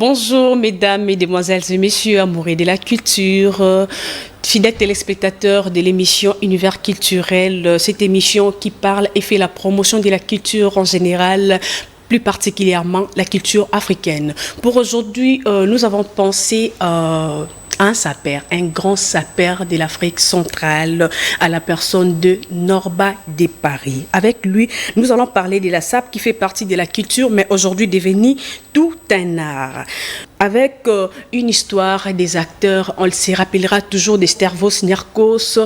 Bonjour mesdames, mesdemoiselles et messieurs, amoureux de la culture, fidèles téléspectateurs de l'émission Univers culturel, cette émission qui parle et fait la promotion de la culture en général, plus particulièrement la culture africaine. Pour aujourd'hui, nous avons pensé un saper, un grand saper de l'Afrique centrale, à la personne de Norba Depari. Avec lui, nous allons parler de la sape qui fait partie de la culture, mais aujourd'hui devenue tout un art. Avec une histoire des acteurs, on se rappellera toujours des Stervos Nierkos,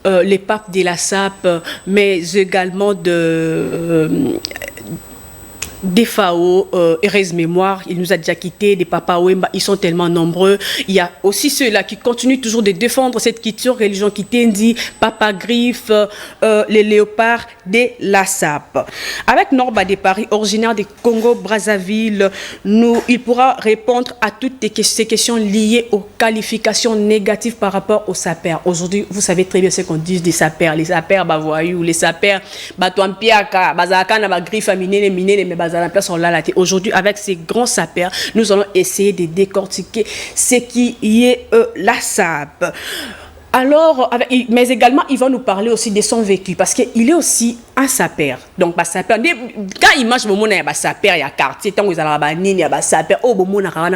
les papes de la sape, mais également des FAO, Erez Mémoire, il nous a déjà quitté, des Papa Wemba, ils sont tellement nombreux. Il y a aussi ceux-là qui continuent toujours de défendre cette culture, religion qui dit Papa Griffe, les léopards de la SAP. Avec Norba Depari, originaire du Congo-Brazzaville, il pourra répondre à toutes ces questions liées aux qualifications négatives par rapport aux sapeurs. Aujourd'hui, vous savez très bien ce qu'on dit des sapeurs. Les sapeurs, voyous, les sapeurs, Batuampiaka, Bazakana, Griffe, Minene, mais aujourd'hui, avec ces grands sapeurs, nous allons essayer de décortiquer ce qui est la sape. Alors, mais également, il va nous parler aussi de son vécu, parce qu'il est aussi un sapeur. Donc, sapeur, quand il marche, il y a un sapeur, il y a un quartier, il y a un sapeur.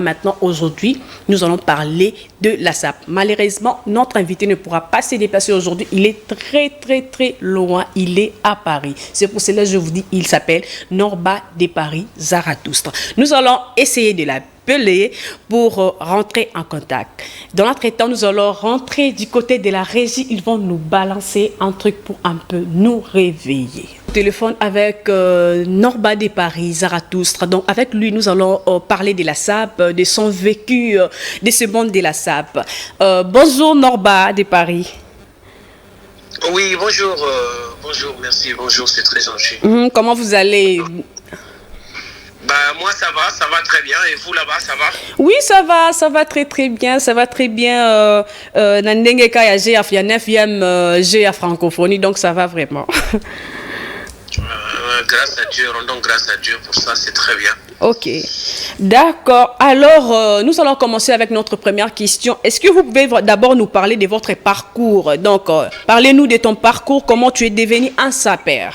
Maintenant, aujourd'hui, nous allons parler de la sape. Malheureusement, notre invité ne pourra pas se déplacer aujourd'hui. Il est très, très, très loin. Il est à Paris. C'est pour cela que je vous dis, il s'appelle Norba Depari Zarathustre. Nous allons essayer de la pour rentrer en contact. Dans l'entretemps, nous allons rentrer du côté de la régie. Ils vont nous balancer un truc pour un peu nous réveiller. Téléphone avec Norba Depari Zarathustre. Donc avec lui, nous allons parler de la sape, de son vécu, de ce monde de la sape. Bonjour Norba Depari. Oui, bonjour, bonjour, merci, bonjour, c'est très gentil. Comment vous allez? Moi ça va très bien. Et vous là-bas, ça va? Oui, ça va très très bien, ça va très bien. Nandenge Kaya j'ai à 9e j'ai à francophonie, donc ça va vraiment. Grâce à Dieu, rendons grâce à Dieu pour ça, c'est très bien. Ok, d'accord. Alors, nous allons commencer avec notre première question. Est-ce que vous pouvez d'abord nous parler de votre parcours? Donc, parlez-nous de ton parcours, comment tu es devenu un sapeur?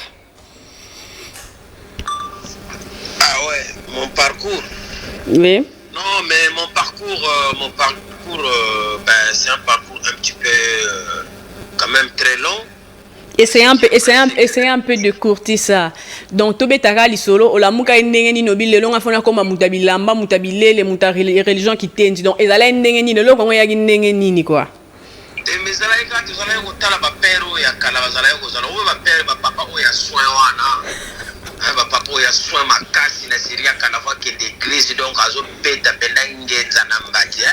Ah ouais, mon parcours. Oui. Non, mais mon parcours, c'est un parcours un petit peu quand même très long. Essayez un peu de courter ça. Donc, Tobe Takali solo, Olamuka Ndengeni Nobile, Longa Fona Koma Mutabilamba, Mutabile, les religions qui tiennent. Donc, Ezala Ndengeni, le Longa Yagi Ndengeni, quoi. Mais ça là, quand tu as un hôtel à Père, il y a Calabazala, il y a Père, papa, il y a soin, papa, il y a soin, ma casse, il y a Syria, Canava, qui est d'église, donc, à zone Peta, Benangue, Zanambadia.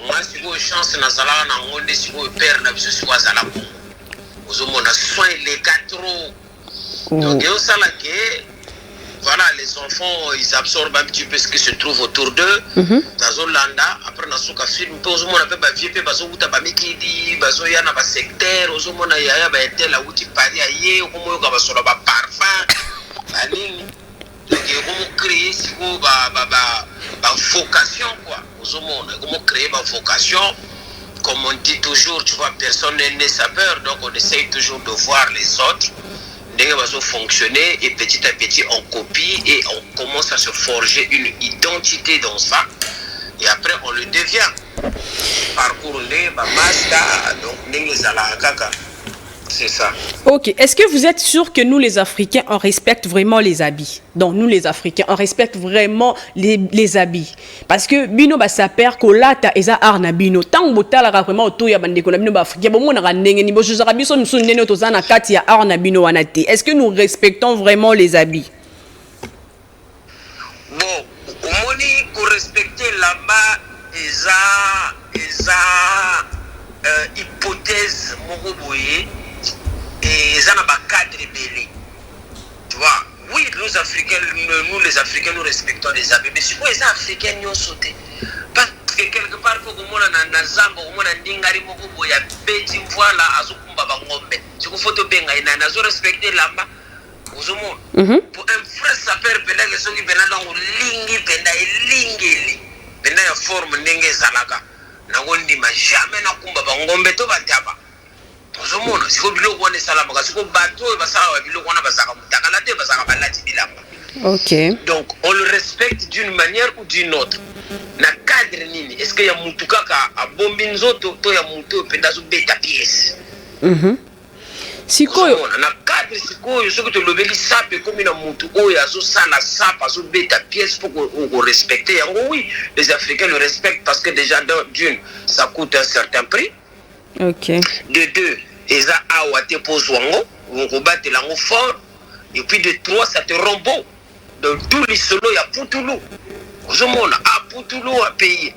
Moi, si vous avez chance, Nazala, on a si vous père, n'a pas su quoi, Zala. On a soin les gars trop. Donc, voilà, les enfants, ils absorbent un petit peu ce qui se trouve autour d'eux. Dans Zolanda, après, on a souk film, on a fait vieux, parce qu'on a pas mis qui dit, parce qu'il y a un secteur, on a été là où tu parles, il y a un parfum. Donc, on créer une vocation, quoi. On créer une vocation. Comme on dit toujours, tu vois, personne n'est né sapeur, donc on essaye toujours de voir les autres, de fonctionner, et petit à petit on copie et on commence à se forger une identité dans ça, et après on le devient. Parcours les master, donc c'est ça. Ok, est-ce que vous êtes sûr que nous les Africains, on respecte vraiment les habits? Donc nous les Africains, on respecte vraiment les habits. Parce que bino ba saper kolata eza arna bino. Tant botala vraiment auto ya bandeko na bino ba Africain, bon mona ndenge ni bo jozaka biso nso ndene tozana kati ya arna bino wanate. Est-ce que nous respectons vraiment les habits? Bon, omoni ko respecter là-bas eza hypothèse moko boye. Et ça n'a pas cadre belé. Tu vois, oui, nous les Africains, nous respectons les habits. Mais si vous les Africains, nous sauté. Parce que quelque part, il faut que nous ayons Zambo, nous ayons Dingari, nous ayons Petit, voilà, Azukumba, Bangombe. Si vous faites bien, nous avons respecté là-bas. Pour un vrai sapeur, il y a des gens qui sont lingi, forme ndenge zalaka nango ndima jamais nakumba bangombe to bataba ozomona siko biloko wana salama kasi ko bato basala biloko wana bazaka mutakala te bazaka balati bilamba. OK. Donc on le respecte d'une manière ou d'une autre. Na cadre nini est-ce que ya mutu kaka abombi nzoto to ya mutu penda zo beta pièce. Sikoyo na cadre sikoyo soki to lobeli sape comme na mutu oyo azo sala sapa zo beta pièce pour qu'on respecter yango. Oui, les Africains le respectent parce que déjà d'une ça coûte un certain prix. OK. De deux, eza awa te pozwango, on battre lango fort et puis de trois ça te rend beau. Donc tout les solo ya Putulu. Ozomona a Putulu a payer.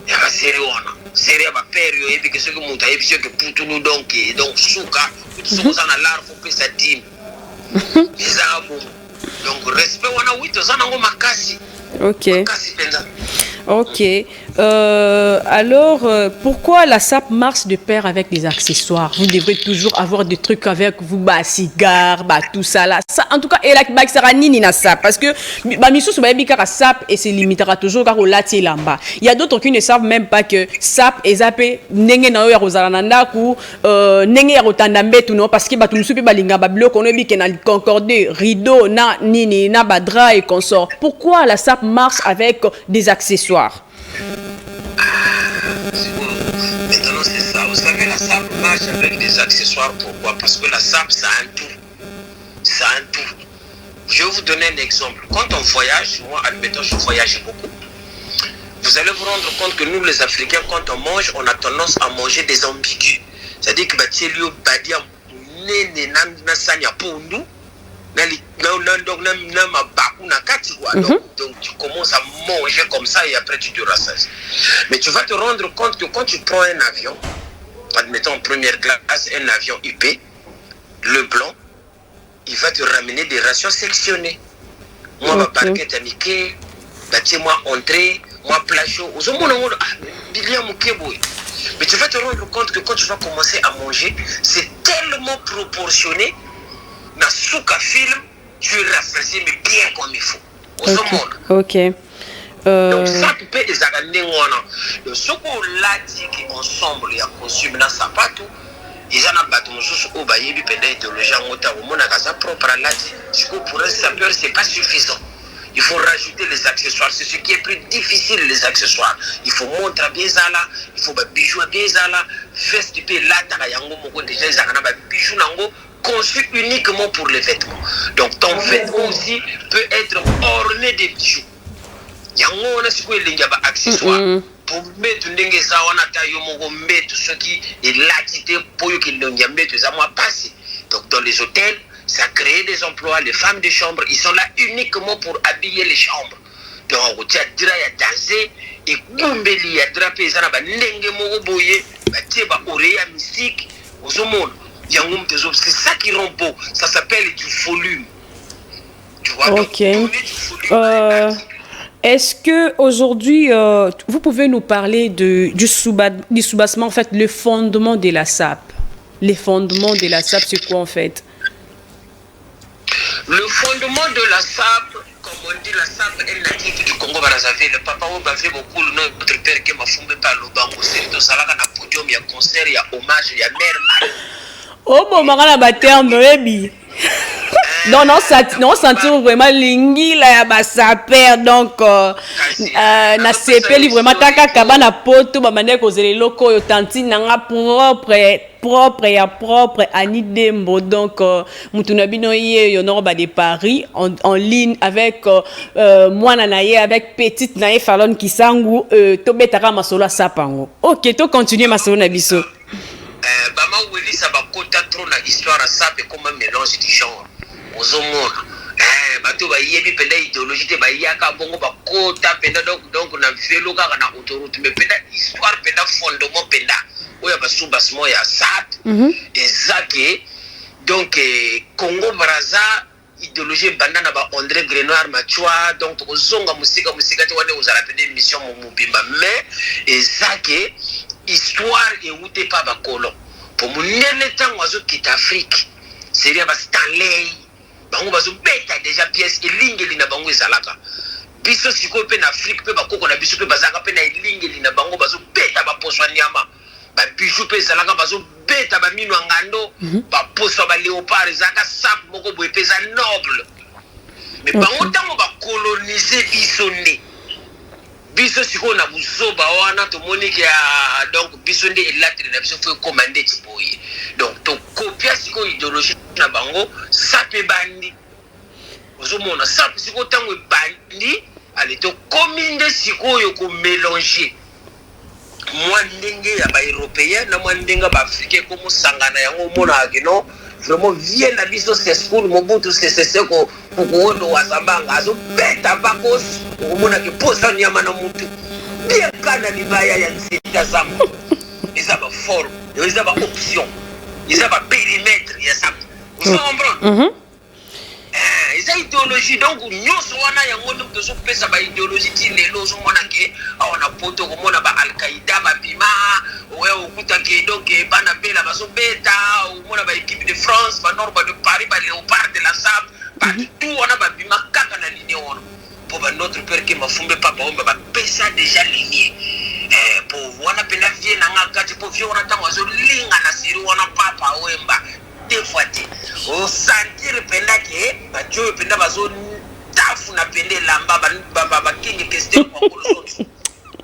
Ya ba série wana. Série ba pério et puis que ce que monta et puis que Putulu donc souka, tout ça na l'art faut que ça dîme. Eza bon. Donc respect wana oui to ça nango makasi. OK. Makasi penza. OK. Alors, pourquoi la SAP marche de pair avec des accessoires? Vous devrez toujours avoir des trucs avec vous, bah, cigares, bah, tout ça là. Ça, en tout cas, et la bah, sera nini na SAP. Parce que, bah, misous, bah, bika SAP et se limitera toujours car au lati lamba. Il y a d'autres qui ne savent même pas que SAP et zappé, nenge na oya rosalananda ou, nenge ya rotandambe tout non, parce que, bah, tout le soupe, bah, linga, bah, bloc, on est bi, na concordé, rideau, na, nini, na, badra et consort. Pourquoi la SAP marche avec des accessoires? Maintenant c'est ça, vous savez la SAP marche avec des accessoires, pourquoi? Parce que la SAP ça a un tout, ça a un tout. Je vais vous donner un exemple. Quand on voyage, moi admettons je voyage beaucoup, vous allez vous rendre compte que nous les Africains quand on mange, on a tendance à manger des ambigus. C'est-à-dire que Batielio Badia Nene Nasanya Pondu, donc tu commences à manger comme ça et après tu te rassasies. Mais tu vas te rendre compte que quand tu prends un avion, admettons en première classe, un avion UP, le blanc, il va te ramener des rations sectionnées. Moi, ma barquette amicale, moi entrée, moi plat chaud. Mais tu vas te rendre compte que quand tu vas commencer à manger, c'est tellement proportionné. Dans souka film, tu es rassasié mais bien comme il faut. OK. Donc ça tu peux les agrandir. Donc ce qu'on l'a dit qu'ensemble il y a consommé dans sa patou, ils en ont battu sous au bailli du pédé de le genre au monde à sa propre lati. Ce que pour un sapeur c'est pas suffisant. Il faut rajouter les accessoires. C'est ce qui est plus difficile, les accessoires. Il faut montrer bien ça là, il faut bijoux bien ça là, veste tu peux là t'as yango moko déjà ils en ont bijoux nango conçu uniquement pour les vêtements. Donc ton vêtement aussi peut être orné de bijoux. Yango on a ce que les accessoires. Pour mettre ndenge ça on a taillé moko mettre ce qui est latité pour que les mettre ça moi passer. Donc dans les hôtels ça crée des emplois, les femmes de chambre, ils sont là uniquement pour habiller les chambres. Donc, tu as déjà dansé et Gumbeli a drapé ça na ndenge moko boye, ba oreille mystique, aux hommes. C'est ça qui rend beau, ça s'appelle du volume. Tu vois, OK. Est-ce que aujourd'hui vous pouvez nous parler du soubassement, en fait, le fondement de la SAP? Les fondements de la SAP, c'est quoi en fait? Le fondement de la SAP, comme on dit, la SAP est native du Congo Brazzaville. Le papa a fait beaucoup notre père qui m'a fondé par le bango. C'est tout ça là, il y a podium, il y a concert, il y a hommage, il y a mère. Oh bon, on a terme, baby. Non, sentir vraiment lingi là, bah ça perd donc na CP vraiment taka kabana poto ba mane ko zele loko yo tanti nanga propre ani dembo donc mutuna bino ye yo no ba de Paris en ligne avec moi naye avec petite naye Fallon Kisangu to betaka masolo sapango. OK, to continuer masolo na biso. Bama weli ça ba kota trop na histoire ça et comme un mélange du genre. Ozomona bato ba yebi penda idéologie te ba yaka bongo ba kota penda donc na vélo kaka na autoroute mais penda histoire penda fondement penda oya ba soubassement ya SAP ezake donc Congo Brazza idéologie bandana ba André Grenoir Machua donc ozonga musika te wane ozala penda mission mobimba mais ezake histoire et où t'es pas colon pour mon temps oiseau qui Afrique c'est bien Stanley bango bazo beta déjà pièce et ligne lina bango ezalaka biso sikoyo mpe na Afrique mpe bakoko na biso mpe bazalaka mpe na elingeli na bango bazobeta baposo ya nyama babiju mpe ezalaka bazobeta bamino ya ngando baposo ya baleopard ezalaka sape moko boye mpe eza noble me bango ntango bakolonize biso nde biso sikoyo na buzoba wana tomoniki ya donc biso nde elatele na biso fo ekoma ndeti boye donc tokopia sikoyo idéologie na bango sape ebandi ozomona sape sikoyo ntango ebandi ale tokomi nde sikoyo komélange mwa ndenge ya baeuropéen na mwa ndenge ya baafricain komosangana yango omonaka keno vraiment vie na biso sescour mobutu seseseko kokowondo wasambanga azobeta bakosi okomonaka posa nyama na mutu bien kana libaya ya nzeta zamba eza baforme eza baoption eza bapérimétre ya sape ozo comprendre eza idéologie donc nyonso wana yango nde tozopesa baidéologie ti lelo ozomona ke awa na poto okomona baalkaïda babima oya okutake donc bana bela bazobeta omona baéquipe de France banord de Paris baléopard de la sable partout wana babima kaka na linie wana mpo banotre père ke mafumbe papa omba bapesa déjà linie po wana mpena vie nanga kati po vie wana ntango azolinga na seri wana papa oyemba deux fois te osentir penda ke bajoyo penda bazotafuna pende elamba bakenge question bakolosoki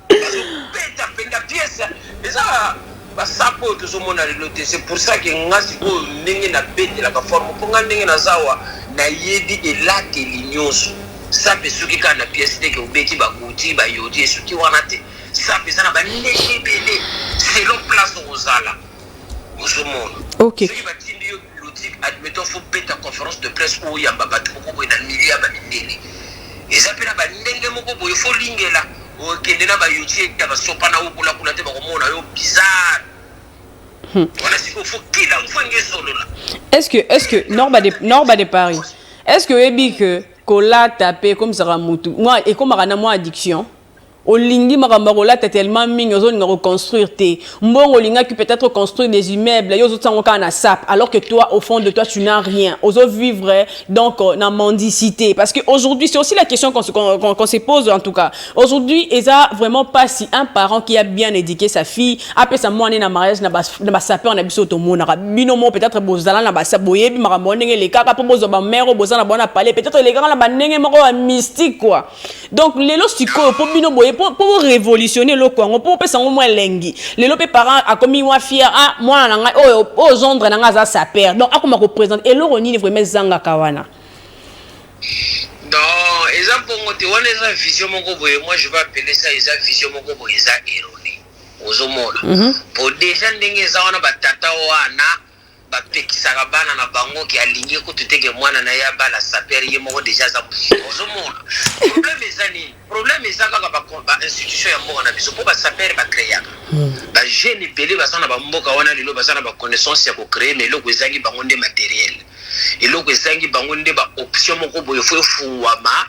bazobeta penda piese eza basapo oyo tozomona lelo te c'est pour ça ke nga sikoyo ndenge nabetelaka forme mpo nga ndenge nazawa nayebi elateli nyonso sape soki kaka na piese te ke obeti bakuti bayodi esoki wana te sape eza na bandenge ebele selon place ozala ozomona soki batindi yo bibliothèque admettons faut beta conférence de presse oyo yamba bato moko boye na milieu ya bamindele eza mpe na bandenge moko boye fo lingela okende na bayotie ya basopa na okulakula te bakomona yo bizarre wana sikoyo fo kila fo enge solola est-ce que Norba de Paris est-ce que oyebi que kolata mpe ekomisaka mutu ekomaka na mwa addiction olingi makambo kolata tellement mingi ozolinga reconstruire te mbongo olingaki peut-être construire des immeubles yo ozotango kaka na sape alors que toi au fond de toi tu n'as rien ozovivre donc na mendicité parce que aujourd'hui c'est aussi la question qu'on se pose en tout cas aujourd'hui eza vraiment pas si un parent qui a bien éduqué sa fille après sa moine na mariage na basaper na biso tomonaka bino mo peut-être bozala na basape boyebi makambo ndenge lekaka po bozwa bamere bozala na bona parler peut-être lekaka na bandenge moko ya mystique quoi donc lelo sikoyo po bino boye pour révolutionner le Congo pour pesa ngo moins lengi lelo pe parents a commis wa fier ah moi na o zondre na za sa père donc akoma représente et loro ni vraiment zanga kawana non exemple ngote wana eza vision moko boye moi je vais appeler ça eza vision moko boye eza erroné ozomona pour déjà ndenge eza wana batata wana bapekisaka bana na bango ki alingi kututeke mwana na ya bala saper ye moko déjà za ozomona problème eza kaka ba institution ya mboka na biso po ba saper ba créer ba jeune belé bazana ba mboka wana lelo bazana ba connaissance ya ko créer mais eloko ezangi bango nde matériel eloko ezangi bango nde ba option moko boye fo fuwama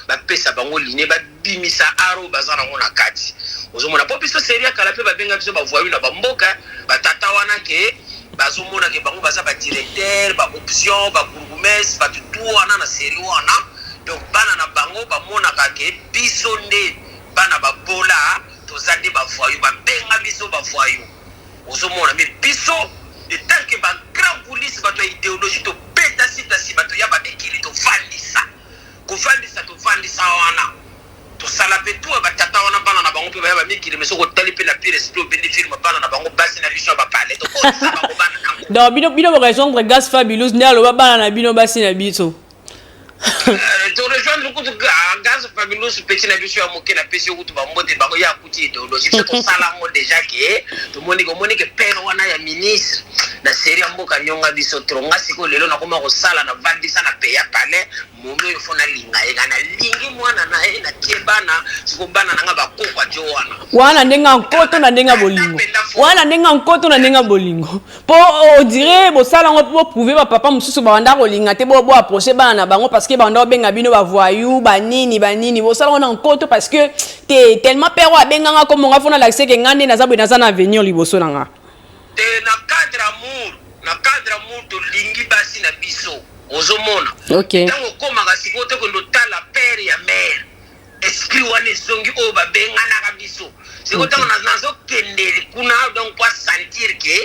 ba pesa bango liné ba bimisa aro bazana ngona kati ozomona po biso seria kala pe ba benga biso ba voyu na ba mboka ba tata wana ke bazomona ke bango baza ba directeur ba option ba bourgmestre ba tout wana na série wana donc bana na bango ba mona ka ke biso nde bana ba bola tozande ba voyou ba benga biso ba voyou ozomona mais biso de tant que ba grand police ba to idéologie to beta sita si ba to ya ba bekili to fandisa ko fandisa to fandisa wana to sala pe to ba tata wana bana na bango pe ba ya ba mikili mais soko tali pe na pire splo be film bana na bango basi na biso ba parler to ko sa ba bana na donc bino raison de Gas Fabulous ndalo bana na bino basi na biso to rejoindre ko Gas Fabulous petit na biso ya moke na pesi ko to ba mbote ba ko ya kuti idéologie to sala ngo déjà que to moni ke père wana ya ministre na série mboka nyonga biso tronga siko lelo na koma ko sala na vandisa na peya pale momo yo fona linga ega na lingi mwana na e na kebana siko bana na ngaba kokwa jowana wana ndenga nkoto na ndenga bolingo wana ndenga nkoto na ndenga bolingo po on dirait bo sala ngo po prouver ba papa mususu ba wanda ko linga te bo approcher bana na bango parce que ba ndo benga bino ba voyou ba nini bo sala ngo na nkoto parce que te tellement père wa benga nga comme nga fona l'accès ke ngande na zabwe na za na avenir liboso na nga te na cadre amour to lingi basi na biso ozomona OK tango koma ka sikote ko ndotala père ya mère esprit wana ezongi oyo babenganaka biso siko ntango nazokendeli kuna donc po sentir que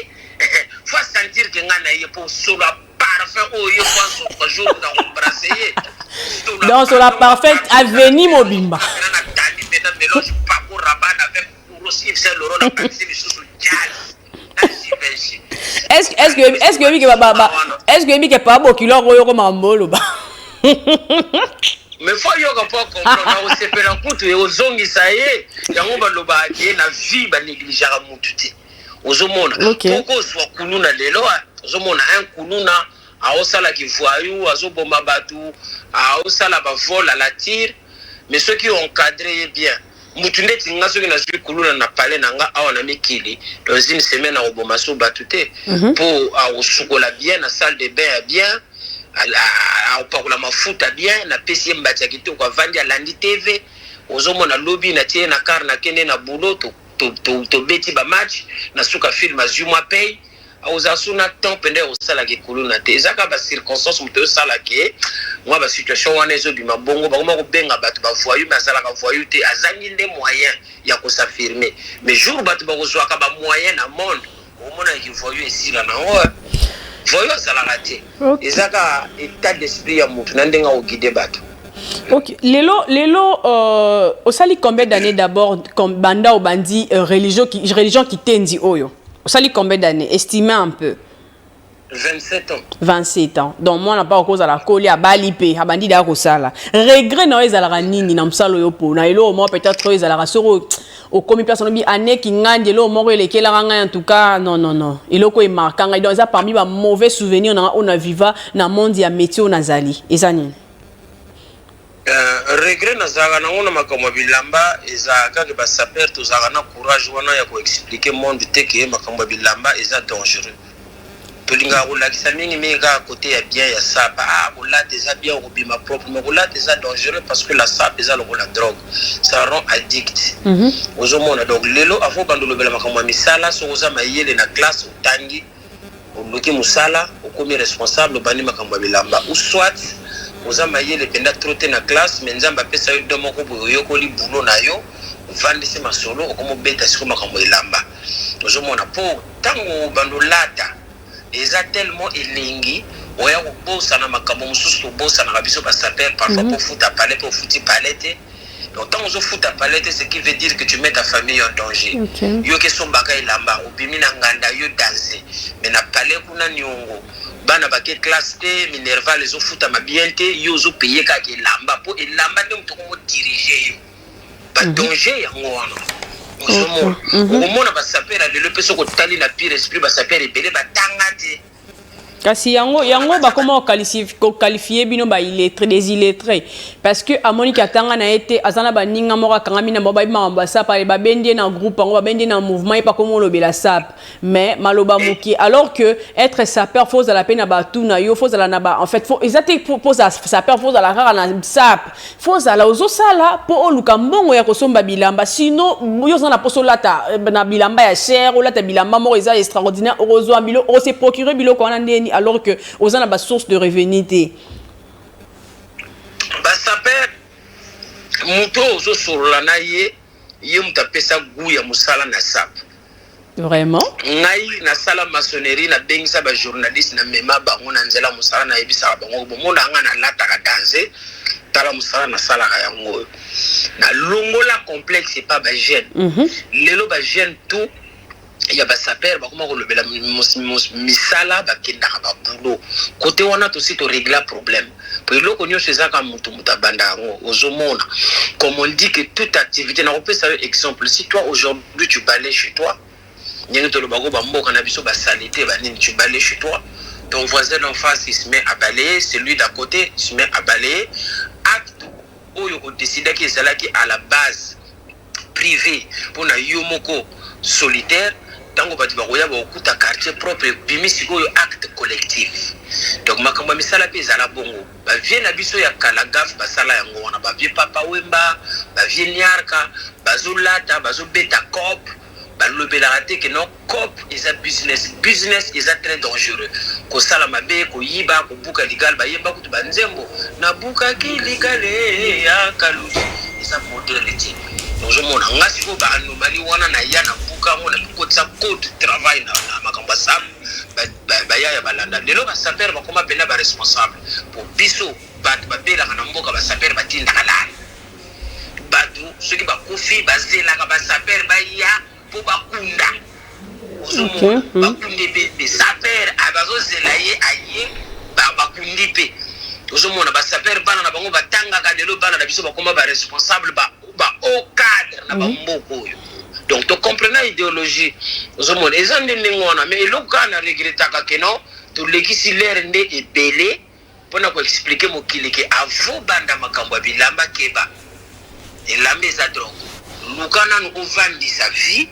faut sentir que nga na ye po solo parfait oyo po jour na embrasser ye donc sur la parfaite avenir mobimba na tandi maintenant mélange pas pour rabat avec aussi c'est le rôle de passer sur jazz. Est-ce que pas beaucoup là royo mambolo ba mais faut yoga pas comprendre au sepela kutu e ozongisa ye yango baloba ke na vie ba négligeara mutu te ozomona poko so kuluna lelo ozomona un kuluna aosala ki voyou azoboma batu aosala ba vol à la tire mais ceux qui ont encadré bien mutu ndeti nga soki na zwi kuluna na palais nanga awa na mikili dans une semaine à oboma so batu te pour aosukola bien na salle de bain bien aopakola mafuta bien na pesi mbati ya kitoko avandi alandi TV ozomona lobby na tie na car na kende na boulot to beti ba match na suka film azuma pay aozasuna temps pende osala ke kuluna te ezaka ba circonstance muto osala ke moi ba situation wana ezobima bongo bakoma ko benga batu ba voyou mais asala ka voyou te azangi nde moyen ya ko s'affirmer mais jour batu ba kozwaka ba moyen na monde omona ki voyou esila na o voyou asala raté ezaka état d'esprit ya mutu na ndenga o guider batu. Ok, Lelo, osali combien d'années d'abord comme banda ou bandi religion qui tendi oyo? Osali combien d'années? Estimez un peu. 27 ans. 27 ans. Donc moi n'a pas cause à la colle à Balipe, à bandi da kosala. Regret na ezala nini na msalo yo po. Na elo moi peut-être ezala soro au commis place on bi année ki ngande lo mo releke la ranga en tout cas non. Eloko est marquant. Donc ça parmi ba mauvais souvenirs on a viva na monde ya métier on azali. Ezani. Regret nazaka nango na makambo bilamba ezaka ke ba saper tozaka na courage wana ya ko expliquer monde te ke makambo bilamba eza dangereux. Tolinga kolakisa mingi mega côté ya bien ya sapa kola déjà bien ko bima propre mais kola déjà dangereux parce que la sap eza la drogue ça rend addict. Ozomona donc lelo avant bandolo bela makambo misala so oza mayele na classe utangi oloki musala okomi responsable bani makambo bilamba ou soit oza mayele penda trotter na classe mais nzamba pesa yo domo ko boyokoli bulo na yo vandisi masolo okomo beta siko makambo ilamba ozomona po tango bandolata eza tellement elengi oya ko bosa na makambo mususu bosa na biso ba saper parfois pour foutre palais pour foutre palais. Donc tant que fout ta palette, ce qui veut dire que tu mets ta famille en danger. Yo ke sombaka ilamba obimi na nganda yo danser mais na palais kuna nyongo bana baké classe T minerva les ofuta mabiente yo zo payer ka ke lamba po elamba nde mutoko mo diriger yo ba danger ya ngwana omona ba sapera le peso ko tali na pire esprit ba sapera ebele ba tangate kasi yango ba comment qualifier bino ba illettré des illettrés parce que amoni katanga na été azana ba ninga moko kangami na ba mamba sapa ba bendie na groupe ngo ba bendie na mouvement et pas comment lobela sap mais maloba moki alors que être sapeur faut à la peine ba tout na yo faut à la naba en fait faut exacté pour sapeur faut à la rara na sap faut à la ozo sala po oluka mbongo ya kosomba bilamba sinon yo zana poso lata na bilamba ya cher ou lata bilamba mo eza extraordinaire ozo ambilo o se procurer biloko wana ndeni alors que aux a ba source de revenus té ba saper muto ozo sorola na ye muta pesa gu ya musala na sap vraiment ngai na sala maçonnerie na bengisa ba journaliste na mema bango na nzela musala na yebisa bango bomona nga na lata ka danser tala musala na sala ka yango na longola complexe c'est pas ba jeune lelo ba jeune tout il y a ba saper ba comment kolobela misala ba kenda ba boulot côté wana to si to régler problème pour le konyo chez aka mutu mutabanda ngo ozomona comme on dit que toute activité na repesa exemple si toi aujourd'hui tu balais chez toi nyengo to lo bago ba mboka na biso ba salité ba nini tu balais chez toi ton voisin d'en face il se met à balayer celui d'à côté il se met à balayer acte oyo ko décider que c'est là qui à la base privé pour na yomoko solitaire tango bati bakoya bakuta quartier propre bimisi koyo acte collectif donc makambo misala pe zala bongo ba vie na biso ya kala gaf basala yango wana ba vie papa wemba ba vie niarka bazolata bazobeta cop balobela raté que non cop is a business is a très dangereux ko sala mabe ko yiba ko buka ligal ba yemba kutu banzembo na buka ki ligale ya kaluji eza modèle te ozomona nga siko ba anomalie wana na ya na buka mona kokotisa code travail na makambo sam ba ya balanda lelo ba saper bakoma pena ba responsable pour biso bato babelaka na mboka ba saper batindaka lala bato soki bakufi bazelaka ba saper baya po bakunda ozomona bakundi pe saper abazozela ye aye bakundi pe ozomona ba saper bana na bango batangaka lelo bana na biso bakoma ba responsable ba au cadre na bamboko oyo donc to comprendre idéologie ozomona eza ndenge ngona mais eloka na regrettaka que non to lekisi l'air nde ebele pona ko expliquer mokili ke avo banda makambo ya bilamba keba elamba eza donc lukana no ovandi sa vie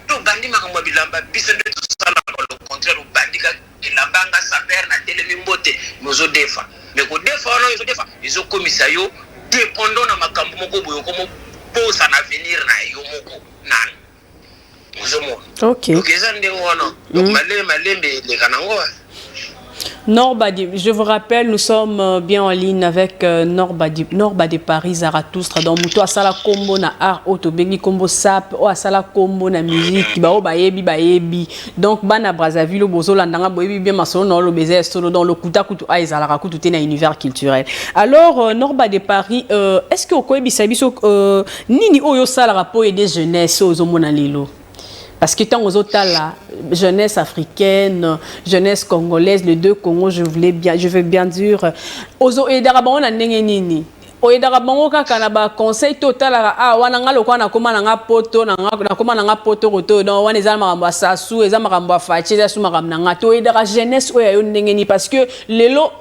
to bandi makambo ya bilamba biso nde tosala le contraire obandika elamba nga saper na telemi mbote nozo defa mais ko defa wana yo defa izo komisa yo dépendant na makambo moko boyo komo posa na avenir na yo moko nan ozomona OK donc eza ndenge wana donc malembe le kanango Norbadi, je vous rappelle, nous sommes bien en ligne avec Norbadi de Paris, Zarathustra. Donc, muto asala combo na art autobengi combo sap, o asala combo na musique, ba o bayebi. Donc, bana Brazzaville, bozo landanga boyebi bien masolo no lo beze solo dans le kuta kutu aizala rakutu te na univers culturel. Alors, Norbadi de Paris, est-ce que okoyebi sabiso nini oyo sala rapport des jeunesses ozo mona lelo? Parce que tant aux autres la jeunesse africaine, jeunesse congolaise, les deux Congos, je veux bien dire, aux Edarabon on a nini. Au Edarabon kaka na ba conseil total wana ngalo kwa na koma na poto na koma na poto roto donc wana ezala makambo sasu ezala makambo fachi ezala makambo na ngato Edara jeunesse oyo yo nini parce que lelo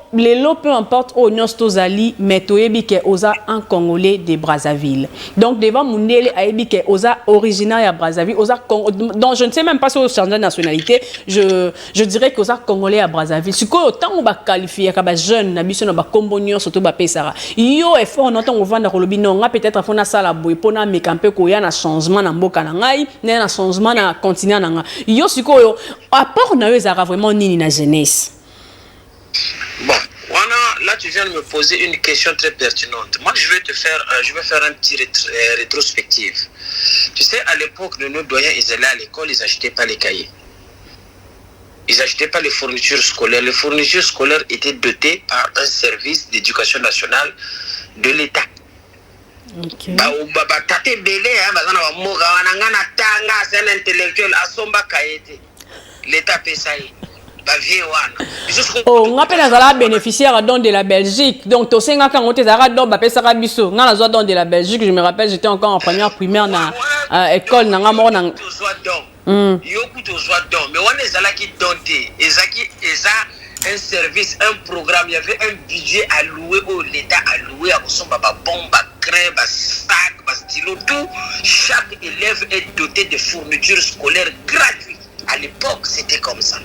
peu importe au nyos tozali mais toyebi ke oza un Congolais de Brazzaville. Donc devant mundele ayebi ke oza originaire ya Brazzaville, oza donc je ne sais même pas si au changer de nationalité, je dirais que oza Congolais à Brazzaville. Si ko tant on ba qualifier ka ba jeune na biso na ba kombonyo surtout ba pesara. Yo effort non tant on vendre kolobi non nga peut-être fona sala boy pona mekampe ko ya na changement na mboka na ngai, na changement na continent na nga. Yo siko yo apport na yo ezara vraiment nini na jeunesse. Bon, voilà, là tu viens de me poser une question très pertinente. Moi, je vais faire un petit rétrospective. Tu sais, à l'époque, nos doyens, ils allaient à l'école, ils n'achetaient pas les cahiers. Ils n'achetaient pas les fournitures scolaires. Les fournitures scolaires étaient dotées par un service d'éducation nationale de l'État. Okay. C'est un intellectuel, Asomba Kayete. L'État paie ça. Oh, on appelle la bénéficiaire don de la Belgique. Donc, tu sais, quand on était à don, on appelle ça Rabisso. On a don de la Belgique. Je me rappelle, j'étais encore en première primaire dans l'école. Mais on est un service, un programme. Il y avait un budget alloué au l'État, alloué à son bombe, crème, sac, stylo, tout. Chaque élève est doté de fournitures scolaires gratuites. À l'époque, c'était comme ça.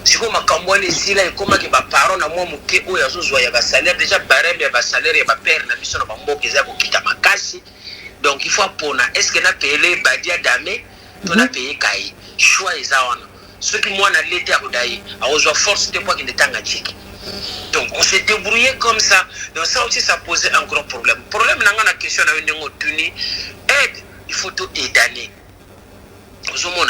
Si vous m'avez dit comment les parents ont salaire, déjà barème ya salaire ya père na biso na bambo keza ko kita makasi. Donc il faut pona est-ce que na payer badia dame to na payer kai choix ezawana. Ce qui moi na l'été à Odaï, a besoin force de quoi qui n'était tanga tchiki. Donc on s'est débrouillé comme ça. Donc ça aussi ça posait un gros problème. Problème n'a la question na une tuni aide, il faut tout aider.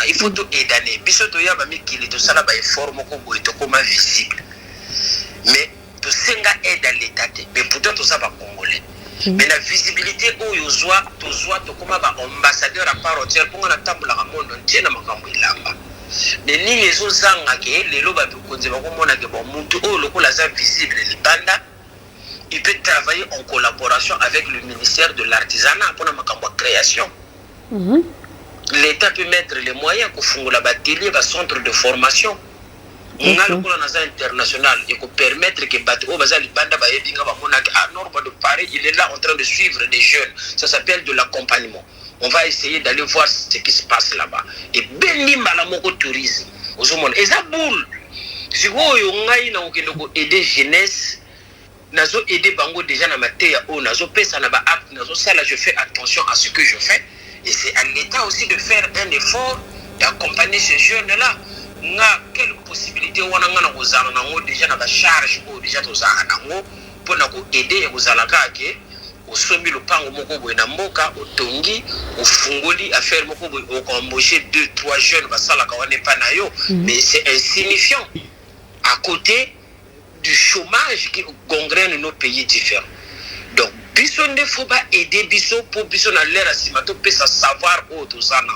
Il faut tout aider. Bisoto ya ba mikili to sala ba effort moko boy to comme visible. Mais to senga aide à l'état mais pourtant tout ça va congolais. Mais la visibilité où yozwa to comme ba ambassadeur à part entière pour na tambula ka monde entier na makambo ilamba. Mais ni les autres zanga ke lelo ba konze ba komona ke bon mutu o lokola za visible libanda. Il peut travailler en collaboration avec le ministère de l'artisanat pour na makambo création. L'État peut mettre les moyens pour faire la bâtelier, le centre de formation. On a le cours international et pour permettre que Bateau Bazali Banda Bayebinga à Nord de Paris, il est là en train de suivre des jeunes. Ça s'appelle de l'accompagnement. On va essayer d'aller voir ce qui se passe là-bas. Et Béni Malamoko tourisme. Et ça boule. Si vous avez aider jeunesse, nazo aider bango déjà dans ma terre, nazo pesa na ba app, nazo ça là je fais attention à ce que je fais. Et c'est à l'État aussi de faire un effort d'accompagner ces jeunes-là. On a quelle possibilité on a déjà dans la charge ou déjà pour aider aux alaka osombi lopango moko boye na mboka otongi ofungoli affaire moko boye okoembaucher 2-3 jeunes basalaka wana epa na yo mais c'est insignifiant à côté du chômage qui gangrène nos pays différents. Donc biso ne faut pas aider biso pour biso na l'air à simato peut sa savoir autre zana.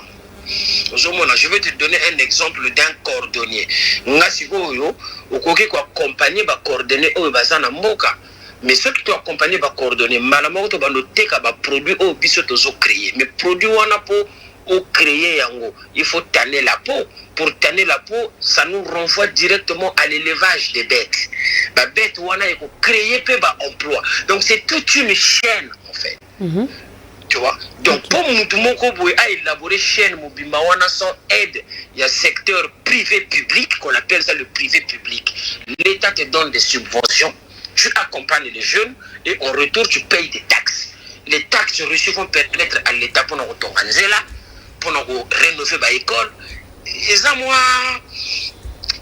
Je vais te donner un exemple d'un cordonnier. Nga sikoyo okoki ko accompagner ba coordonner oyo bazana mboka. Mais ceux qui t'ont accompagné va coordonner, malamoko to bando teka ba produit au biso tozo créer. Mais produit wana po au créer yango, il faut tanner la peau. Pour tanner la peau, ça nous renvoie directement à l'élevage des bêtes. Ba bête wana il faut créer peu ba emploi. Donc c'est toute une chaîne en fait. Tu vois. Donc pour mutumoko boy a élaboré chaîne mobimba wana sans aide, il y a secteur privé public qu'on appelle ça le privé public. L'État te donne des subventions. Tu accompagnes les jeunes et en retour, tu payes des taxes. Les taxes reçues vont permettre à l'État pour nous retourner là, pour nous rénover l'école. Et ça, moi,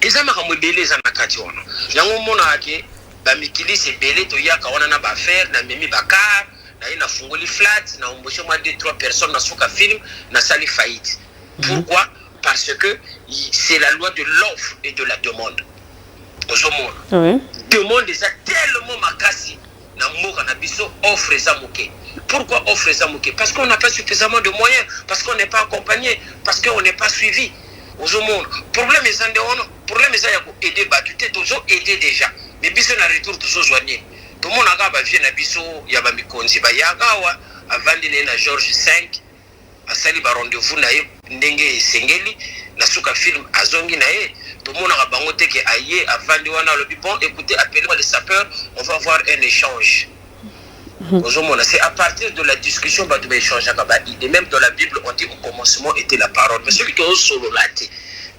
et ça m'a remonté les anakationa. Yango mona ke, ba mikili c'est belé to ya kawana na ba faire, na mimi bakar, na ina fungoli flat, na embauché moi 2-3 personnes na suka film, na sali faillite. Pourquoi? Parce que c'est la loi de l'offre et de la demande. Oui. Demande déjà tellement makasi na mboka na biso offre eza moke. Pourquoi offre eza moke? Parce qu'on n'a pas suffisamment de moyens, parce qu'on n'est pas accompagné, parce qu'on n'est pas suivi. Problème eza ndeono, problème eza ya ko aider batute toujours aider déjà. Mais biso na retour toujours soigner. Tout le monde a ba vie na biso ya ba mikonzi ba yagawa avandi na George V asali ba rendez-vous na ye ndenge sengeli na suka film azongi na ye. Tout le monde a bangoté que aïe avant de voir le bon écoutez appelez-moi les sapeurs on va avoir un échange. C'est à partir de la discussion bah tu vas échanger et même dans la Bible on dit au commencement était la parole mais ceux qui ont solo laté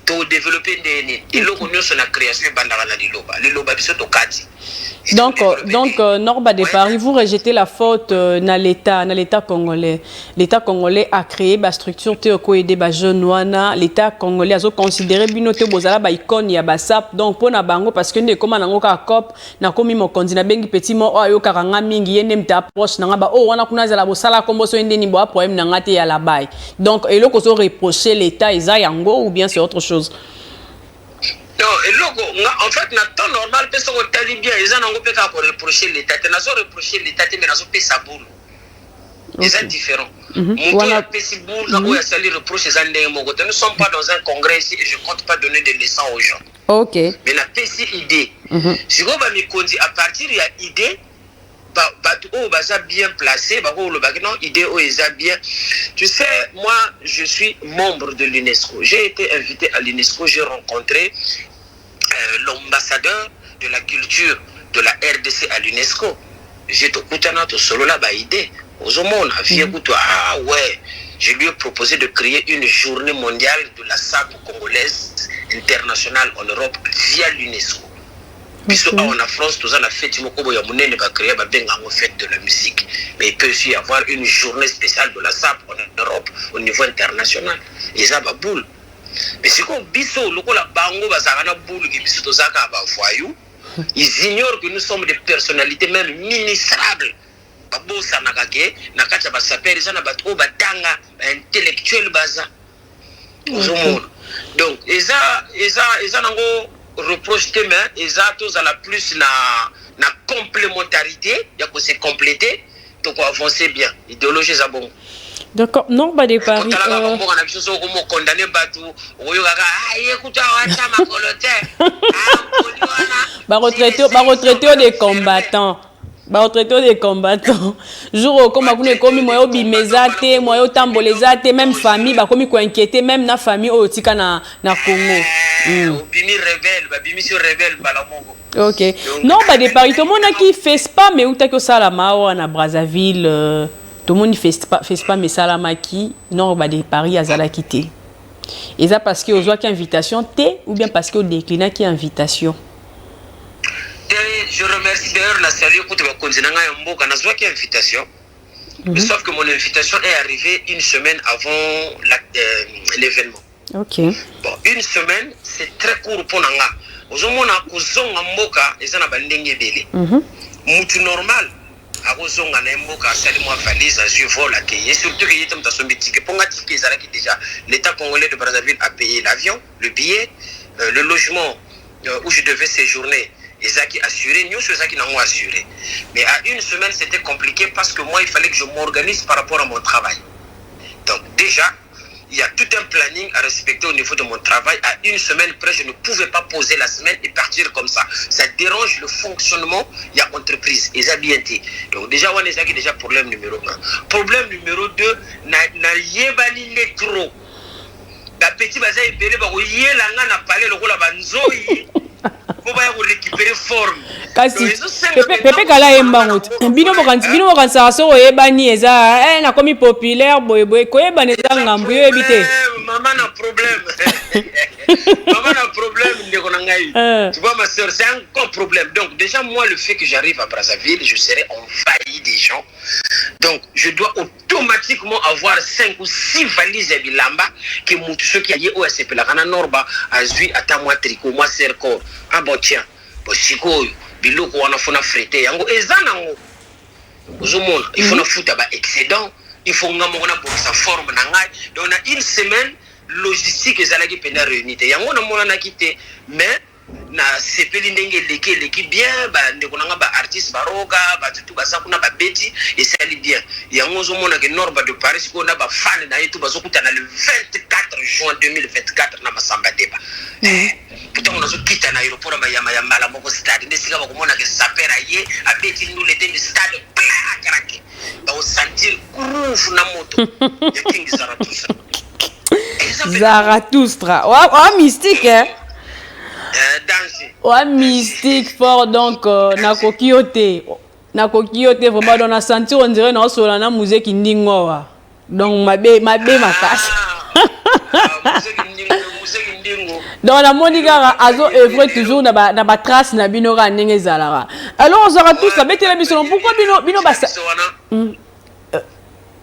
to développer des et l'occasion sur la création bandara la liloba biso to kati. Donc Norba de Paris, vous rejetez la faute dans l'État congolais. L'État congolais a créé la structure théoko aider ba jeune wana. L'État congolais a considéré binote bozala ba icône ya basap. Donc pour na bango parce que ne comment nango ka cop na komi mo kondina bengi petit mo ayo karanga mingi yende mta approche na ba oh wana kuna zala bosala kombo so ende ni bo problème na ngate ya la bay. Donc et loko so reprocher l'État eza yango ou bien c'est autre chose. Non, et logo, en fait, na temps normal, personne ne t'a dit bien, ils ont pas qu'à reprocher l'État. Ils ont reproché l'État, mais ils ont pas sa boule. Ils sont différents. Nous ne sommes pas dans un congrès ici et je ne compte pas donner des leçons aux gens. Ok. Mais la PC idée. Si vous avez à partir il y a idée, bien placé, idée bien. Tu sais, moi, je suis membre de l'UNESCO. J'ai été invité à l'UNESCO, j'ai rencontré l'ambassadeur de la culture de la RDC à l'UNESCO. J'ai tout solo là, idée. Ah ouais, je lui ai proposé de créer une journée mondiale de la SAP congolaise internationale en Europe via l'UNESCO. Puisque en France, tout ça, on a fait une fête de la musique. Mais il peut aussi y avoir une journée spéciale de la SAP en Europe au niveau international. Et ça va boule. Mais c'est comme biso, le la bango, boule, ils ignorent que nous sommes des personnalités même ministrables. Intellectuel donc ils ont reproche tes mains ils ont la plus na complémentarité il y a que c'est complété donc avancer bien idéologie ça bon. D'accord, non, bah des paris. Retraité des combattants. Retraité des combattants. Jour comme vous comme moi bimezate, moi tambolezate, même famille, bah comme quoi inquiété, même na famille au tika na Congo. Bimi rebelle, bimi sur rebelle balamongo. Ok. Non, bah des paris. Tout le monde qui fait pas, mais où t'as que ça la mao na Brazzaville. Tout le monde ne fait pas mais salamaki non bah des paris à zala quitté. Et ça parce que aux qui invitation T ou bien parce que au déclina qui invitation. Je remercie d'ailleurs la salut pour te continuer à mboka na qui invitation. Mais sauf que mon invitation est arrivée une semaine avant l'événement. OK. Bon, une semaine c'est très court pour nanga. Ozomona kuzonga mboka ezana bandenge belé. Mutu normal. akozonga na mboka asali mwa valise azwi vol akeye surtout que yete mutu asombi tike mponga tike ezalaki déjà l'état congolais de Brazzaville a payé l'avion, le billet, le logement où je devais séjourner. Ezaki assuré, nous Ezaki n'a pas assuré. Mais à une semaine, c'était compliqué parce que moi, il fallait que je m'organise par rapport à mon travail. Donc déjà, il y a tout un planning à respecter au niveau de mon travail. À une semaine près, je ne pouvais pas poser la semaine et partir comme ça. Ça dérange le fonctionnement. Il y a entreprise, ils ont bien été. Donc déjà, on est déjà problème numéro 1. Problème numéro 2, na yebani trop. La petite basa est belle, bah oui, la ngana na parler le rôle à banzoi. Pour récupérer forme. Kasi pepe kala embangot. Bino bokansa so oyebani eza na komi populaire boy koyeba neza ngambu yo ebite. Maman a problème. Maman a problème ndeko na ngai. Tu vois ma sœur, c'est encore problème. Donc déjà moi le fait que j'arrive à Brazzaville, je serai envahi des gens. Donc je dois automatiquement avoir 5 ou 6 valises à bilamba que mutuso qui aye OSP la kana norba azui ata moi tricot moi sercor. Ah bon tiens, bon sikoyo biloko wana fona frité yango ezana ngo. Ozomona, il faut na futa ba excédent, il faut ngamo na pour sa forme na ngai. Donc on a une semaine logistique ezalaki pena réunité. Yango na mona na kité mais na sepeli ndenge leki bien ba ndeko nanga ba artiste baroga ba tutu basakuna ba beti esali bien yango zomona ke Norba de Paris ko na ba fan na yetu bazokutana le 24 juin 2024 na masamba deba putain on a kita na aéroport ba yama mala moko stade ndesika ba komona ke sapera ye abeti nous l'été le stade plein craqué ba o sentir groove na moto ya King Zarathustra Zarathustra wa mystique hein. Ouais, mystique fort donc nakoki yote vraiment dans la sentir on dirait na sola na musique ndingo wa donc mabe makasi dans la monika azo œuvre toujours na ba trace na bino ka ndenge zalara alors Zarathustra betela biso pourquoi bino basa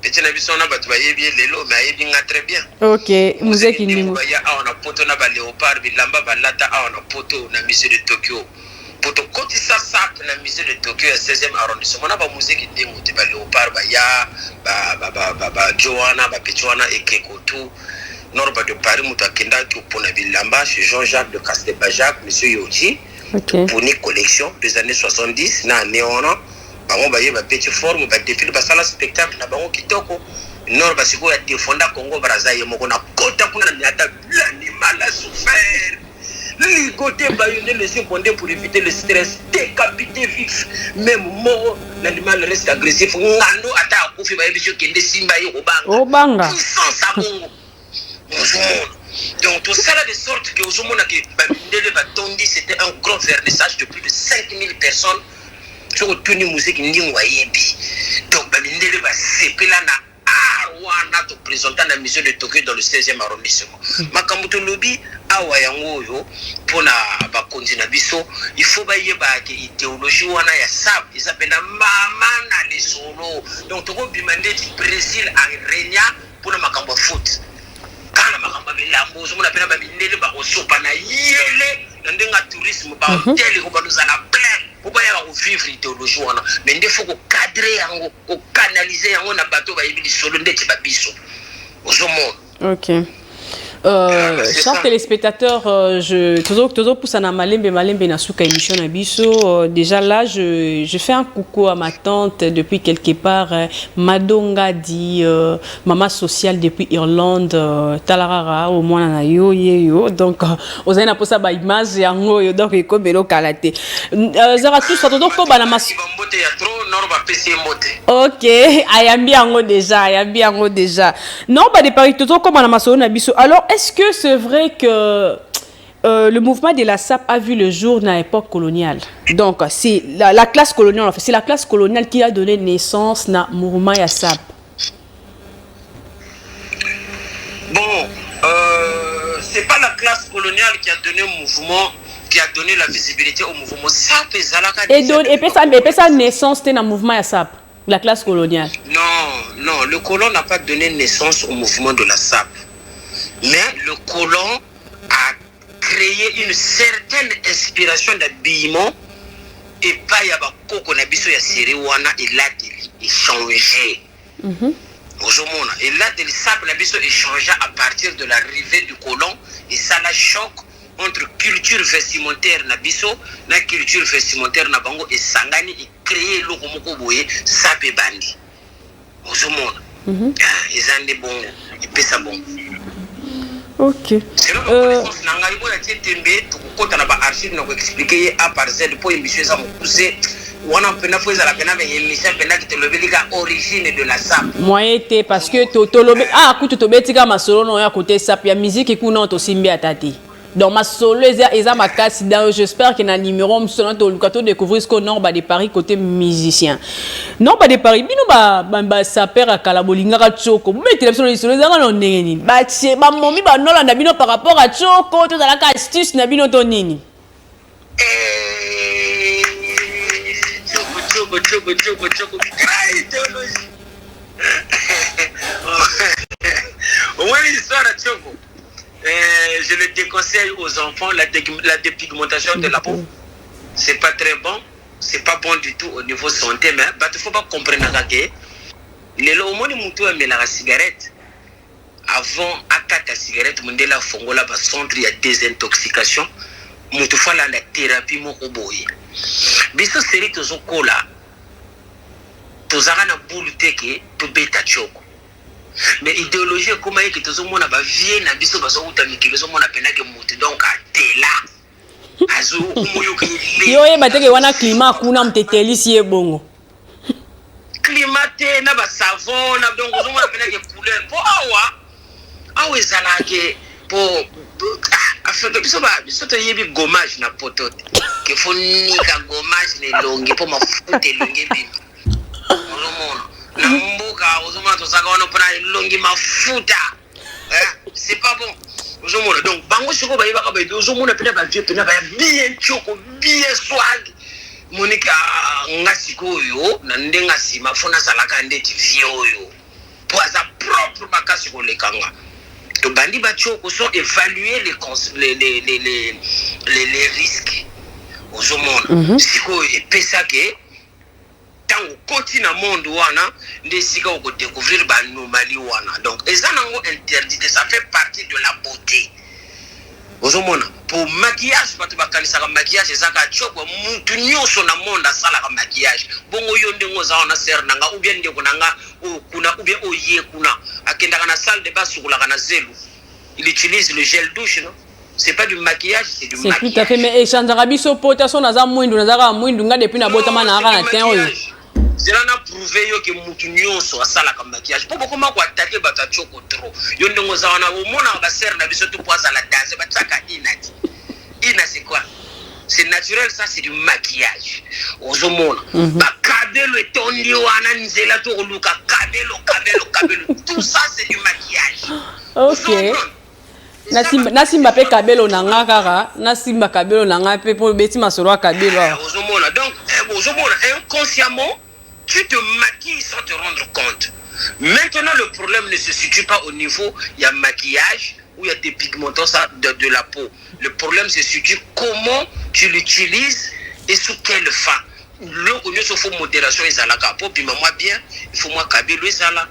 Petit nabisona batu bayebi lelo mais ayebi nga très bien. OK, musique ndingo. Ya on a poto na ba léopard bilamba balata on a poto na musée de Tokyo. Poto koti ça na musée de Tokyo ya 16e arrondissement na ba musique ndingo te ba léopard ba ya ba Joanna ba Pechuana et Kekotu. Norba de Paris muta kenda to pona bilamba chez Jean-Jacques de Castelbajac, monsieur Yoji. OK. Pour une collection des années 70 na néona. Bango baye ba petit forme ba défile ba sala spectacle na bango kitoko nord ba siko ya défenda Congo Brazzaville moko na kota kuna na ata l'animal a souffert ligoté ba yone laisser ponder pour éviter le stress décapité vif même mort l'animal reste agressif ngando ata akufi ba yebiso kende simba ye obanga puissance a bongo donc tout ça là de sorte que ozomona que ba ndele ba tondi c'était un grand vernissage de plus de 5000 personnes. Je retourne musique ndingo yebi donc bandele ba sepela na arwana to présenter na musée de Tokyo dans le 16e arrondissement makambuto lobi awa yango yo pona ba konzina biso il faut ba yeba ke idéologie wana ya sab isabela mama na lesolo donc to ko bimande du Brésil en renya pona makambo foot kana makambo belambo zo mona pena ba mindele ba osopa na yele ndenga tourisme ba hotel ko ba luzana plein pour vivre l'idéologie mais il faut cadrer ko canaliser yango na bateau ba yebi solo ndeti ba biso ozomona. OK. Chers téléspectateurs, toujours pour ça na malembe na suka émission na biso. Déjà là, je fais un coucou à ma tante depuis quelque part, Madonga dit maman sociale depuis Irlande, Talarara au moins na yo. Donc aux aina pour ça ba image yango yo donc eko belo kalate. Zarathustra toujours ko bana mas. OK, ayambi yango déjà. Non ba de Paris toujours ko bana maso na biso. Alors est-ce que c'est vrai que le mouvement de la SAP a vu le jour dans l'époque coloniale? Donc, c'est la classe coloniale, en fait. C'est la classe coloniale qui a donné naissance au mouvement de la SAP. Bon, c'est pas la classe coloniale qui a donné au mouvement, qui a donné la visibilité au mouvement SAP. Et ça naissance dans le mouvement de la SAP, la classe coloniale? Non, le colon n'a pas donné naissance au mouvement de la SAP. Mais le colon a créé une certaine inspiration d'habillement et pas ya ba koko na biso ya série wana elateli échanger ozomona elateli simple na biso échanger à partir de l'arrivée du colon et ça la choc entre culture vestimentaire na biso na culture vestimentaire na bango esangani et créer loko moko boye sape bandi ozomona ezande bongo epesa bongo. Ok. C'est là que na ngai boya tembe to kota na ba archive na ko expliquer A par Z pour émission ça mo pousser wana pena foza la pena be émission pena ki te lobelika origine de la sap. Moyen te parce que to lobe kutu to betika masolo no ya côté sap ya musique ku non to simbi atati. Donc ma solo eza makasi dans j'espère que na numéro msona to lukato découvrir ce qu'on a de Paris côté musicien. Non pas de Paris bino ba saper à Kalabolinga ka Tchoko. Mettez la solo eza na ndengeni. Ba tse ba momi ba nolanda bino par rapport à Tchoko to za la astuce na bino to nini. Tchoko. Ouais, l'histoire de Tchoko. Je le déconseille aux enfants, la dépigmentation de la peau. C'est pas très bon, c'est pas bon du tout au niveau santé, mais il faut pas comprendre que les hommes mutu mais la cigarette avant akata cigarette mundela fongola ba centre ya désintoxication mutu fala la thérapie moko boye. Biso série tozokola tozaka na boule teke to beta Tchoko. Mais idéologie comment est que tout le monde a vie na biso bazo utamiki bezo mona pena ke mutu donc atela azo umoyo ke yo ye bateke wana climat kuna mteteli si ebongo climaté na ba savon na donc ozo mona pena ke couleur po awa ezalake po afeke biso to yebi gommage na potote ke fonika gommage ne longi po mafute longi bi Namboka, ozomona tosaka wana pona longi mafuta. C'est pas bon. Ozomona donc bango siko ba yebaka ba ozomona pena ba vieux pena ba bien Tchoko, bien swag. Monika ngasiko yo na ndenga sima fona salaka ndeti vieux yo. Pour sa propre makasi ko lekanga. To bandi ba Tchoko sont évaluer les risques. Ozomona. Siko epesa ke tango continue na monde wana ndesika ko découvrir ba anomalie wana donc ezanango interdit ça fait partie de la beauté ozomona pour maquillage batu bakanisa ka maquillage ezaka Tchoko mutu nyoso na monde asala ka maquillage bongo yo ndengo za wana ser nanga ou bien ndeko nanga kuna ou bien oye kuna akenda kana salle de bain sukula kana zelu il utilise le gel douche non. C'est pas du maquillage, c'est du maquillage. C'est tout à fait, mais échange rabiso potation naza mwindu nazaka mwindu nga depuis na botama na na ten oyo. Zela na prouver yo ke mutu nyonso asala ka maquillage. Po comment ko attaquer bata Tchoko trop. Yo ndongo za wana o mona ba ser na biso tout poisa la danse ba tsaka inati. Ina c'est quoi? C'est naturel, ça c'est du maquillage. Ozomona. Ba kabelo etondi wana nzela to luka kabelo. Tout ça c'est du maquillage. OK. Nasimba pe kabelo nanga kaka nasimba kabelo nanga pe pour beti masoro kabelo ozomona donc ozomona inconsciemment tu te maquilles sans te rendre compte. Maintenant le problème ne se situe pas au niveau il y a maquillage ou il y a des pigments ça de la peau. Le problème se situe comment tu l'utilises et sous quelle fin. Le connu faut modération ezalaka po bima moi bien il faut moi kabelo ezala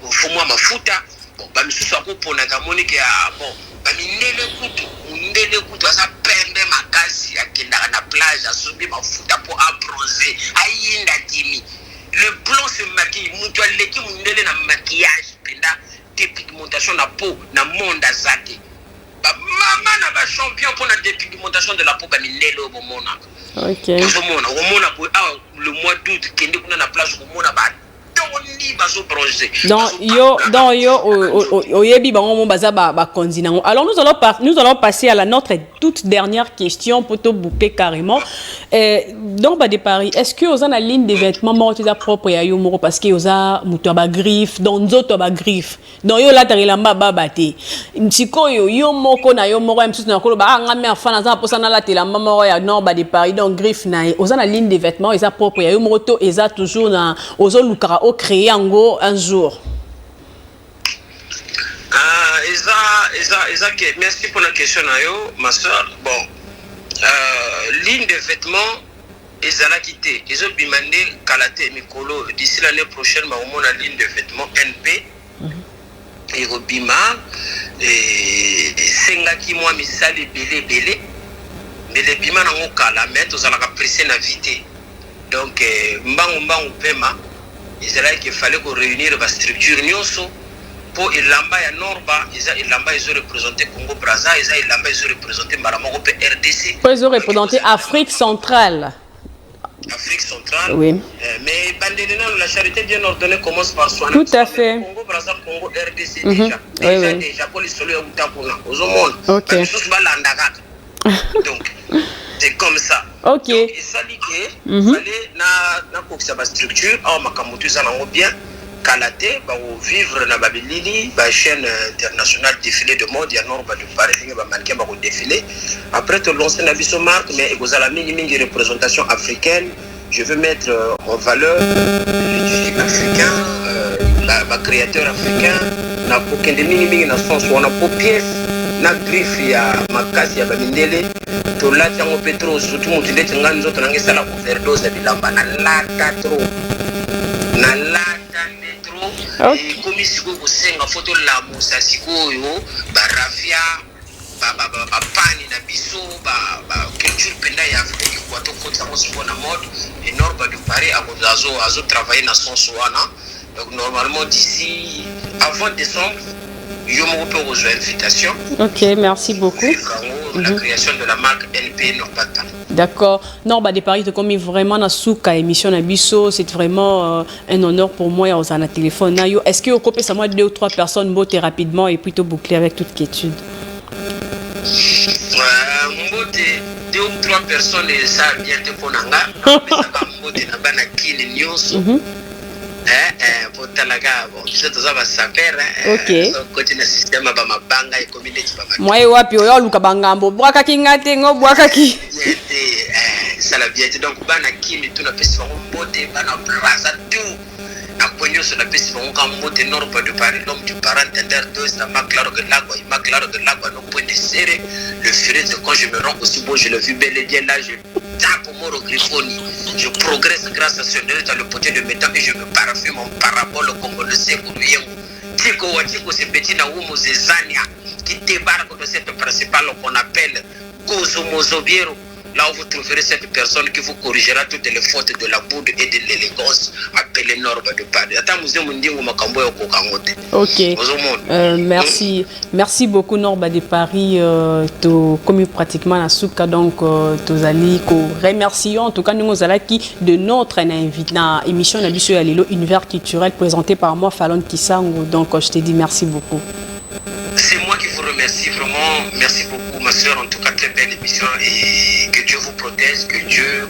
il faut moi mafuta bon ba misusu akopona kamoni ke bon ba mindele kutu asa pembe makasi akenda na plage asombi mafuta po abronzer ayinda dimi le blanc se maquille mutu aleki mindele na maquillage penda dépigmentation na peau na monde azate ba mama na ba champion pour la dépigmentation de la peau ba mindele au mona. OK. Omona po le mois d'août kende kuna na plage omona ba donc yo oyebi bango mo baza ba konzinango. Alors nous allons passer à notre toute dernière question pour te boucler carrément. Donc ba de Paris, est-ce que vous avez une ligne de vêtements morte propre ya yo moko parce que vous avez muto ba griffe donc nzoto ba griffe donc yo la tarilamba ba baté ntiko yo moko na yo moko msusu na kolo ba ngame afana za posa na la telamba moko ya nord ba de Paris donc griffe na vous avez une ligne de vêtements eza propre ya yo moko to eza toujours na ozo lukara au créer un jour. Merci pour la question, ma soeur. Bon, ligne de vêtements, ezalaki te ezobima nde kala te mikolo d'ici l'année prochaine bakomona ligne de vêtement NP ekobima esengaki mwa misala ebele mais ebima nango kala mais tozalaka pressé na vie te donc mbangu pema ezalaki efale koréunir bastructure nyonso mpo elamba ya norba eza elamba ezoreprésente Congo Brazza eza elamba ezoreprésente mbala moko mpe RDC po ezoreprésente Afrique centrale. Afrique centrale. Oui. Mais la charité bien ordonnée commence par soi. Tout à fait. Congo Brazza, Congo RDC déjà. Pour les soleils au monde. Ok. Donc, c'est comme ça. Ok. Donc, il fallait que fallait na structure en makamutu ça bien kalaté vivre na babilili ba chaîne internationale défilé de mode ya norba de Paris ba mannequin ba défilé après te lancer na biso marque mais ekozala mingi représentation africaine. Je veux mettre en valeur les africains ba créateurs africains na kokende mingi na sens wana po pièce na griffe ya makasi ya bamindele to lati yango petro surtout mutindeti ngani zoto nange sala overdose ya bilamba na lata trop na lata metro et comme siko kosenga photo la musa sikoyo ba rafia ba pani na biso ba culture penda ya Afrique kwa to kota mosiko na mode énorme de Paris azo travailler na sens wana. Donc normalement d'ici avant décembre je me repose aux invitations. Ok, merci beaucoup. La création de la marque NP Norbata. D'accord. Norba de Paris, comme vraiment na souka émission na biso, c'est vraiment un honneur pour moi aux un téléphone. Est-ce que vous copez ça moi 2 ou 3 personnes beauté rapidement et plutôt boucler avec toute quiétude? Mbote 2 ou 3 personnes et ça bien te ponanga. Mbote na bana kine nyonso. Pour talaga bon c'est tout ça va s'appeler continue système ba mabanga et community ba moi wapi oyo luka bangambo bwaka kingate ngo bwaka ki ça la bien donc bana kimi tuna pesi ba mbote bana braza tout na konyo sur la pesi ba ngambote norba de Paris l'homme du parent tender deux ça m'a claro que l'agua no point de serrer le furet quand je me rends aussi beau je le vis bel et bien là je tape Moro Grifoni je progresse grâce à ce nez dans le potier de métal et je me parfume mon parabole comme le sait pour lui Tiko Watiko c'est petit na Umo Zezania qui débarque de cette principale qu'on appelle Gozo Mozobiero. Là où vous trouverez cette personne qui vous corrigera toutes les fautes de la bourde et de l'élégance appelée Norba de Paris. Ok. Merci beaucoup Norba de Paris. Comme pratiquement la souka donc tozali ko remercions en tout cas nous allaki de notre invité na émission na biso ya lelo univers culturel présenté par moi Fallon Kisango. Donc je te dis merci beaucoup. C'est moi qui vous remercie vraiment. Merci beaucoup ma soeur, en tout cas très belle émission et que Dieu vous protège, que Dieu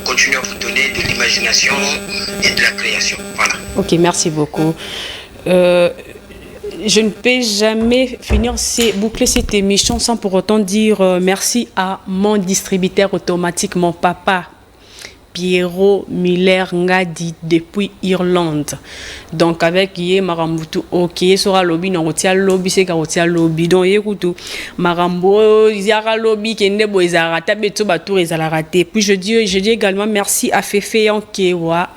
continue à vous donner de l'imagination et de la création. Voilà. Ok, merci beaucoup. Je ne peux jamais boucler cette émission sans pour autant dire merci à mon distributeur automatique, mon papa. Pierrot Miller Ngadi depuis Irlande. Donc avec Yé Marambutu ok sera lobby non rotia lobby c'est rotia lobby donc écoute Marambo Izara lobby kende bo Izara tabeto batou ezala raté. Puis je dis également merci à Fefe Yankewa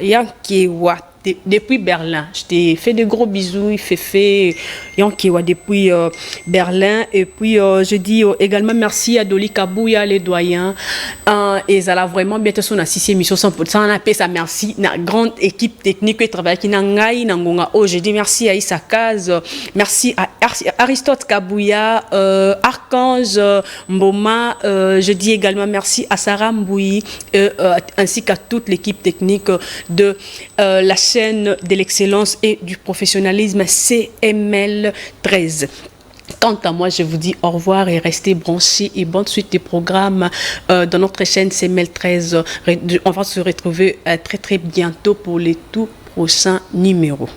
depuis Berlin. Je t'ai fait de gros bisous Fefe Yankewa depuis Berlin et puis je dis également merci à Doli Kabouya les doyens et ça a vraiment bien son assisté émission 100% on appelle ça merci na grande équipe technique qui travaille qui nangai nangonga je dis merci à Issa Kaz merci à Aristote Kabouya Archange Mboma je dis également merci à Sarah Mboui ainsi qu'à toute l'équipe technique de la chaîne de l'excellence et du professionnalisme CML 13. Quant à moi, je vous dis au revoir et restez branchés et bonne suite des programmes dans notre chaîne CML 13. On va se retrouver très bientôt pour les tout prochains numéros.